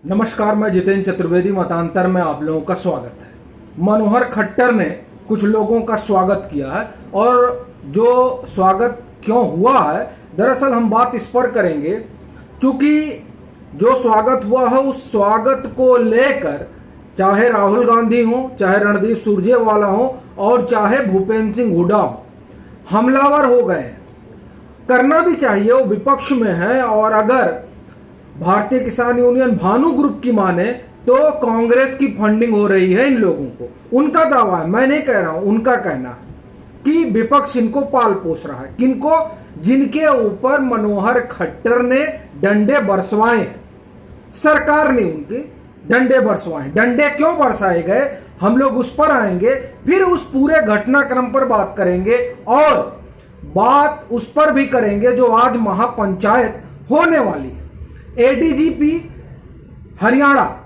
नमस्कार, मैं जितेंद्र चतुर्वेदी। मतांतर में आप लोगों का स्वागत है। मनोहर खट्टर ने कुछ लोगों का स्वागत किया है और जो स्वागत क्यों हुआ है, दरअसल हम बात इस पर करेंगे क्योंकि जो स्वागत हुआ है उस स्वागत को लेकर चाहे राहुल गांधी हो, चाहे रणदीप सुरजेवाला हो और चाहे भूपेंद्र सिंह हुड्डा हो, हमलावर हो गए हैं। करना भी चाहिए, वो विपक्ष में है। और अगर भारतीय किसान यूनियन भानु ग्रुप की माने तो कांग्रेस की फंडिंग हो रही है इन लोगों को। उनका दावा है, मैं नहीं कह रहा हूं, उनका कहना है कि विपक्ष इनको पाल पोस रहा है। किनको? जिनके ऊपर मनोहर खट्टर ने डंडे बरसवाए हैं। सरकार ने उनके डंडे बरसवाए। डंडे क्यों बरसाए गए, हम लोग उस पर आएंगे, फिर उस पूरे घटनाक्रम पर बात करेंगे और बात उस पर भी करेंगे जो आज महापंचायत होने वाली है। एडीजीपी हरियाणा,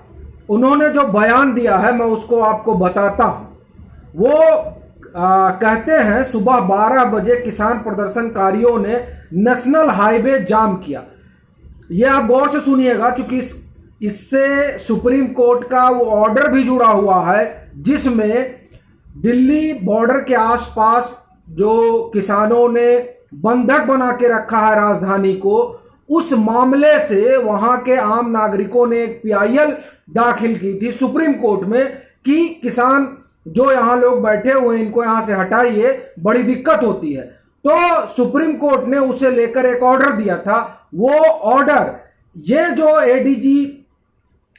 उन्होंने जो बयान दिया है मैं उसको आपको बताता हूं। वो कहते हैं सुबह 12 बजे किसान प्रदर्शनकारियों ने नेशनल हाईवे जाम किया। ये आप गौर से सुनिएगा क्योंकि इससे सुप्रीम कोर्ट का वो ऑर्डर भी जुड़ा हुआ है जिसमें दिल्ली बॉर्डर के आसपास जो किसानों ने बंधक बना के रखा है राजधानी को, उस मामले से वहां के आम नागरिकों ने एक पीआईएल दाखिल की थी सुप्रीम कोर्ट में कि किसान जो यहां लोग बैठे हुए हैं इनको यहां से हटाइए, बड़ी दिक्कत होती है। तो सुप्रीम कोर्ट ने उसे लेकर एक ऑर्डर दिया था। वो ऑर्डर, ये जो एडीजी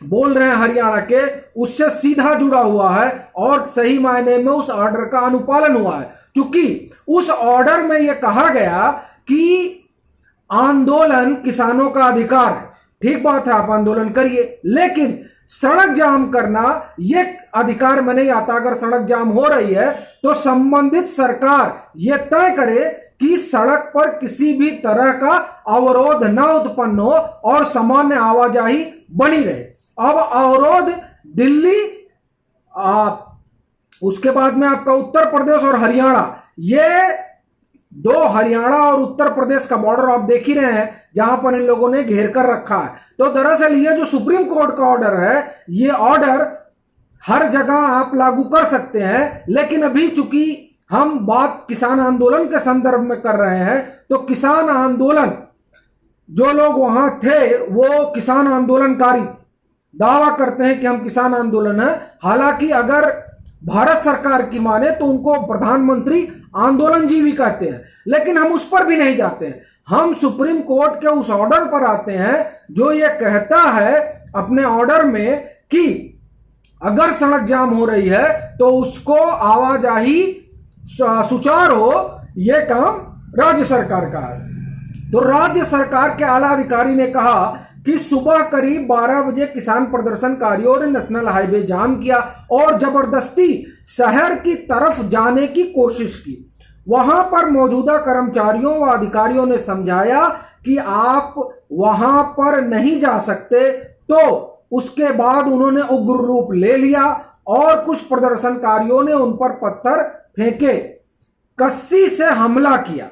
बोल रहे हैं हरियाणा के, उससे सीधा जुड़ा हुआ है और सही मायने में उस ऑर्डर का अनुपालन हुआ है। क्योंकि उस ऑर्डर में यह कहा गया कि आंदोलन किसानों का अधिकार है। ठीक बात है, आप आंदोलन करिए, लेकिन सड़क जाम करना ये अधिकार में नहीं आता। अगर सड़क जाम हो रही है तो संबंधित सरकार ये तय करे कि सड़क पर किसी भी तरह का अवरोध न उत्पन्न हो और सामान्य आवाजाही बनी रहे। अब अवरोध दिल्ली, उसके बाद में आपका उत्तर प्रदेश और हरियाणा, ये दो हरियाणा और उत्तर प्रदेश का बॉर्डर आप देख ही रहे हैं जहां पर इन लोगों ने घेर कर रखा है। तो दरअसल ये जो सुप्रीम कोर्ट का ऑर्डर है, ये ऑर्डर हर जगह आप लागू कर सकते हैं, लेकिन अभी चूंकि हम बात किसान आंदोलन के संदर्भ में कर रहे हैं तो किसान आंदोलन, जो लोग वहां थे वो किसान आंदोलनकारी दावा करते हैं कि हम किसान आंदोलन है। हालांकि अगर भारत सरकार की माने तो उनको प्रधानमंत्री आंदोलन जी भी कहते हैं, लेकिन हम उस पर भी नहीं जाते हैं। हम सुप्रीम कोर्ट के उस ऑर्डर पर आते हैं जो ये कहता है अपने ऑर्डर में कि अगर सड़क जाम हो रही है तो उसको आवाजाही सुचारू हो, यह काम राज्य सरकार का है। तो राज्य सरकार के आला अधिकारी ने कहा कि सुबह करीब 12 बजे किसान प्रदर्शनकारियों ने नेशनल हाईवे जाम किया और जबरदस्ती शहर की तरफ जाने की कोशिश की। वहां पर मौजूदा कर्मचारियों व अधिकारियों ने समझाया कि आप वहां पर नहीं जा सकते, तो उसके बाद उन्होंने उग्र रूप ले लिया और कुछ प्रदर्शनकारियों ने उन पर पत्थर फेंके, कस्सी से हमला किया।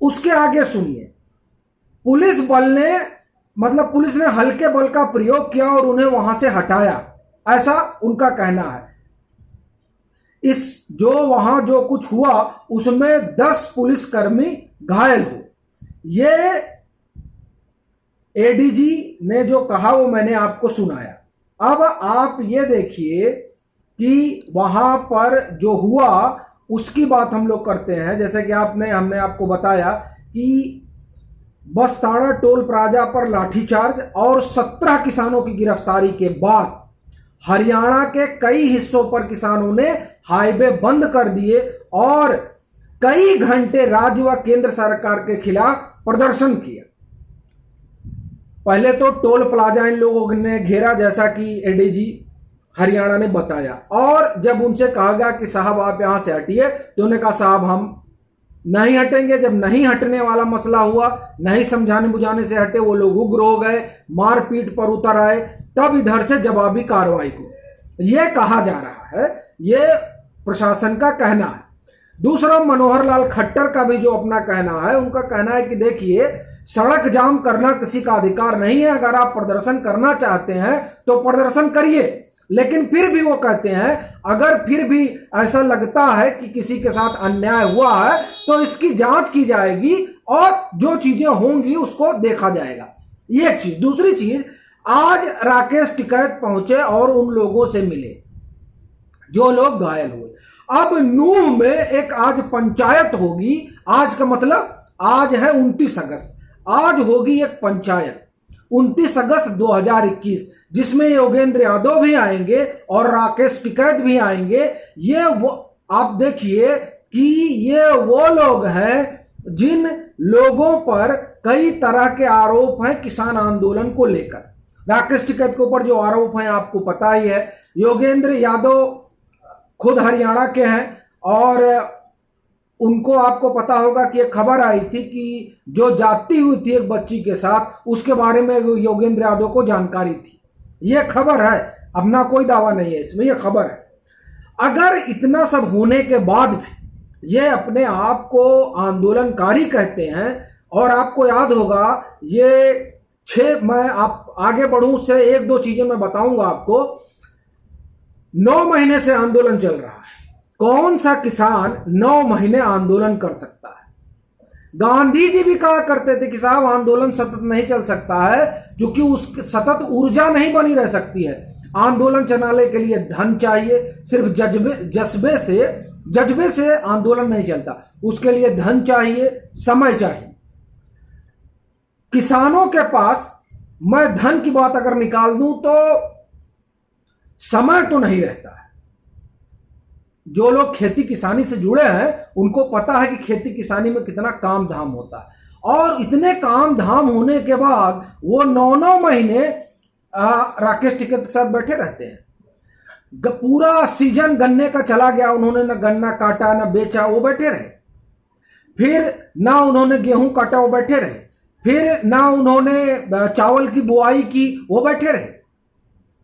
उसके आगे सुनिए। पुलिस ने हल्के बल का प्रयोग किया और उन्हें वहां से हटाया, ऐसा उनका कहना है। इस जो वहां जो कुछ हुआ उसमें 10 पुलिसकर्मी घायल हो। ये एडीजी ने जो कहा वो मैंने आपको सुनाया। अब आप ये देखिए कि वहां पर जो हुआ उसकी बात हम लोग करते हैं। जैसे कि हमने आपको बताया कि बसताड़ा टोल प्लाजा पर लाठीचार्ज और 17 किसानों की गिरफ्तारी के बाद हरियाणा के कई हिस्सों पर किसानों ने हाईवे बंद कर दिए और कई घंटे राज्य व केंद्र सरकार के खिलाफ प्रदर्शन किया। पहले तो टोल प्लाजा इन लोगों ने घेरा, जैसा कि एडीजी हरियाणा ने बताया, और जब उनसे कहा गया कि साहब आप यहां से हटिए तो उन्होंने कहा साहब हम नहीं हटेंगे। जब नहीं हटने वाला मसला हुआ, नहीं समझाने बुझाने से हटे, वो लोग उग्र हो गए, मारपीट पर उतर आए, तब इधर से जवाबी कार्रवाई हुई। यह कहा जा रहा है, यह प्रशासन का कहना है। दूसरा, मनोहर लाल खट्टर का भी जो अपना कहना है, उनका कहना है कि देखिए सड़क जाम करना किसी का अधिकार नहीं है। अगर आप प्रदर्शन करना चाहते हैं तो प्रदर्शन करिए, लेकिन फिर भी वो कहते हैं अगर फिर भी ऐसा लगता है कि किसी के साथ अन्याय हुआ है तो इसकी जांच की जाएगी और जो चीजें होंगी उसको देखा जाएगा। ये एक चीज। दूसरी चीज, आज राकेश टिकैत पहुंचे और उन लोगों से मिले जो लोग घायल हुए। अब नूह में एक आज पंचायत होगी। आज का मतलब आज है 29 अगस्त, आज होगी एक पंचायत 29 अगस्त 2021, जिसमें योगेंद्र यादव भी आएंगे और राकेश टिकैत भी आएंगे। ये वो आप देखिए कि ये वो लोग हैं जिन लोगों पर कई तरह के आरोप हैं किसान आंदोलन को लेकर। राकेश टिकैत के ऊपर जो आरोप हैं आपको पता ही है। योगेंद्र यादव खुद हरियाणा के हैं और उनको आपको पता होगा कि एक खबर आई थी कि जो जाती हुई थी एक बच्ची के साथ, उसके बारे में योगेंद्र यादव को जानकारी थी। यह खबर है, अब ना कोई दावा नहीं है इसमें, यह खबर है। अगर इतना सब होने के बाद भी ये अपने आप को आंदोलनकारी कहते हैं, और आपको याद होगा ये मैं आप आगे बढ़ूं उससे एक दो चीजें मैं बताऊंगा आपको। 9 महीने से आंदोलन चल रहा है। कौन सा किसान 9 महीने आंदोलन कर सकता है? गांधी जी भी कहा करते थे कि साहब आंदोलन सतत नहीं चल सकता है, क्योंकि उस सतत ऊर्जा नहीं बनी रह सकती है। आंदोलन चलाने के लिए धन चाहिए, सिर्फ जज्बे से आंदोलन नहीं चलता, उसके लिए धन चाहिए, समय चाहिए। किसानों के पास, मैं धन की बात अगर निकाल दूं तो समय तो नहीं रहता है। जो लोग खेती किसानी से जुड़े हैं उनको पता है कि खेती किसानी में कितना काम धाम होता है, और इतने काम धाम होने के बाद वो 9 महीने राकेश टिकैत के साथ बैठे रहते हैं। पूरा सीजन गन्ने का चला गया, उन्होंने न गन्ना काटा न बेचा, वो बैठे रहे। फिर ना उन्होंने गेहूं काटा, वो बैठे रहे। फिर ना उन्होंने चावल की बुआई की, वो बैठे रहे।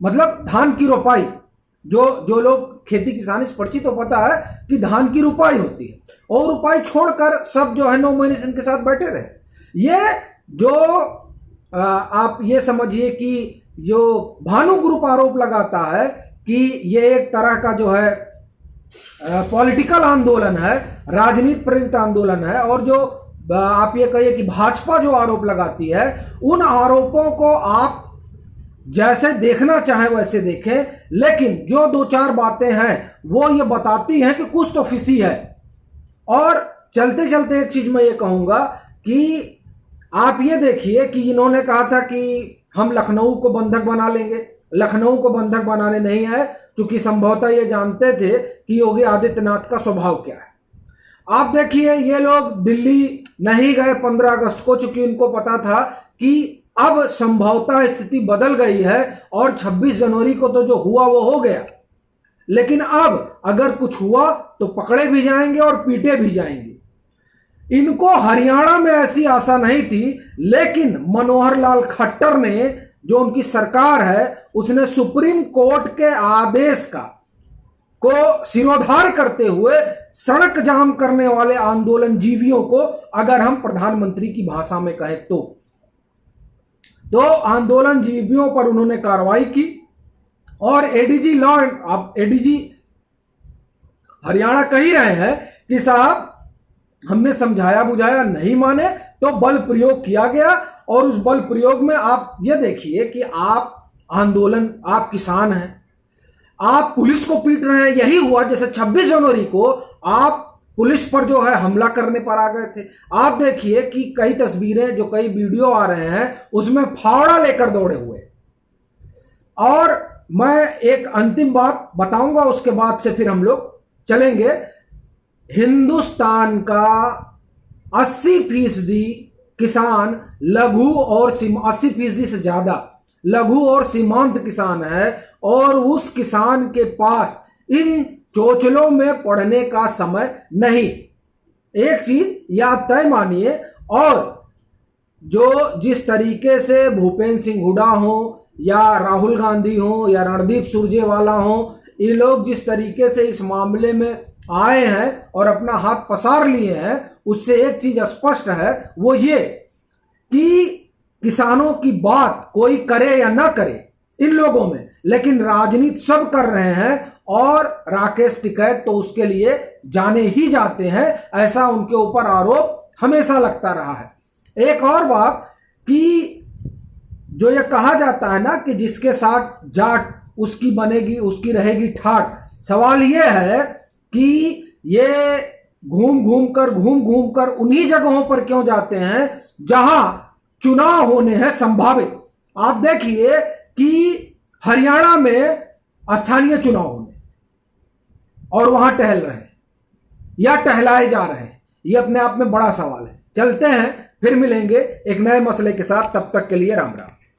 मतलब धान की रोपाई, जो लोग खेती किसानी से परिचित हो पता है कि धान की रुपाई होती है, और रुपाई छोड़कर सब जो है 9 महीने से इनके साथ बैठे रहे। ये जो आप ये समझिए कि जो भानु ग्रुप आरोप लगाता है कि ये एक तरह का जो है पॉलिटिकल आंदोलन है, राजनीति प्रेरित आंदोलन है, और जो आप ये कहिए कि भाजपा जो आरोप लगाती है, उन आरोपों को आप जैसे देखना चाहे वैसे देखें, लेकिन जो 2-4 बातें हैं वो ये बताती हैं कि कुछ तो फिसी है। और चलते चलते एक चीज मैं ये कहूंगा कि आप ये देखिए कि इन्होंने कहा था कि हम लखनऊ को बंधक बना लेंगे। लखनऊ को बंधक बनाने नहीं है, क्योंकि संभवतः ये जानते थे कि योगी आदित्यनाथ का स्वभाव क्या है। आप देखिए ये लोग दिल्ली नहीं गए 15 अगस्त को, चूंकि उनको पता था कि अब संभवतः स्थिति बदल गई है और 26 जनवरी को तो जो हुआ वो हो गया, लेकिन अब अगर कुछ हुआ तो पकड़े भी जाएंगे और पीटे भी जाएंगे। इनको हरियाणा में ऐसी आशा नहीं थी, लेकिन मनोहर लाल खट्टर ने, जो उनकी सरकार है, उसने सुप्रीम कोर्ट के आदेश को सिरोधार करते हुए सड़क जाम करने वाले आंदोलन जीवियों को, अगर हम प्रधानमंत्री की भाषा में कहें तो आंदोलन जीवियों पर उन्होंने कार्रवाई की। और एडीजी लॉ, आप एडीजी हरियाणा कह ही रहे हैं कि साहब हमने समझाया बुझाया, नहीं माने तो बल प्रयोग किया गया। और उस बल प्रयोग में आप ये देखिए कि आप आंदोलन, आप किसान हैं, आप पुलिस को पीट रहे हैं। यही हुआ जैसे 26 जनवरी को आप पुलिस पर जो है हमला करने पर आ गए थे। आप देखिए कि कई तस्वीरें, जो कई वीडियो आ रहे हैं, उसमें फावड़ा लेकर दौड़े हुए। और मैं एक अंतिम बात बताऊंगा, उसके बाद से फिर हम लोग चलेंगे। हिंदुस्तान का 80% किसान लघु और 80% से ज्यादा लघु और सीमांत किसान है, और उस किसान के पास इन चोचलों में पड़ने का समय नहीं। एक चीज याद तय मानिए, और जो जिस तरीके से भूपेंद्र सिंह हुड्डा हो या राहुल गांधी हो या रणदीप सुरजेवाला हो, ये लोग जिस तरीके से इस मामले में आए हैं और अपना हाथ पसार लिए हैं, उससे एक चीज स्पष्ट है, वो ये कि किसानों की बात कोई करे या ना करे इन लोगों में, लेकिन राजनीति सब कर रहे हैं और राकेश टिकैत तो उसके लिए जाने ही जाते हैं, ऐसा उनके ऊपर आरोप हमेशा लगता रहा है। एक और बात कि जो ये कहा जाता है ना कि जिसके साथ जाट उसकी बनेगी उसकी रहेगी ठाट, सवाल ये है कि ये घूम घूम कर उन्हीं जगहों पर क्यों जाते हैं जहां चुनाव होने हैं संभावित। आप देखिए कि हरियाणा में स्थानीय चुनाव होने और वहां टहल रहे हैं या टहलाए जा रहे हैं, ये अपने आप में बड़ा सवाल है। चलते हैं, फिर मिलेंगे एक नए मसले के साथ, तब तक के लिए राम राम।